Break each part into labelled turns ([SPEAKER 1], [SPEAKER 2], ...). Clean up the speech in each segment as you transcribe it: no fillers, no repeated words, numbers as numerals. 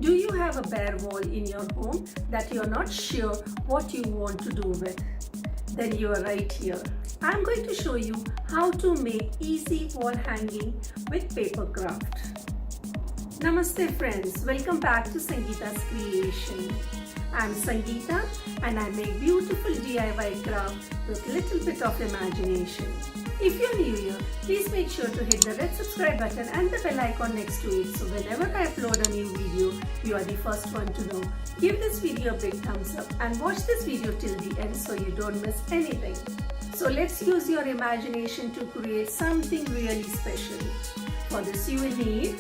[SPEAKER 1] Do you have a bare wall in your home that you're not sure what you want to do with? Then you are right here. I'm going to show you how to make easy wall hanging with paper craft. Namaste friends, welcome back to Sangeeta's Creation. I'm Sangeeta and I make beautiful DIY craft with little bit of imagination. If you're new here, please make sure to hit the red subscribe button and the bell icon next to it so whenever I upload a new video, you are the first one to know. Give this video a big thumbs up and watch this video till the end so you don't miss anything. So let's use your imagination to create something really special. For this you will need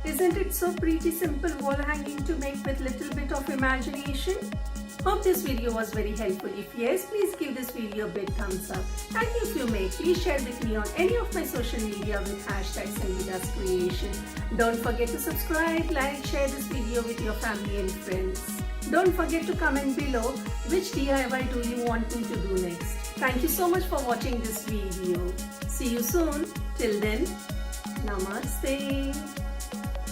[SPEAKER 1] Isn't it so pretty simple wall hanging to make with little bit of imagination? Hope this video was very helpful. If yes, please give this video a big thumbs up. And if you may, please share with me on any of my social media with hashtag Sangeeta's Creation. Don't forget to subscribe, like, share this video with your family and friends. Don't forget to comment below which DIY do you want me to do next. Thank you so much for watching this video. See you soon. Till then, Namaste.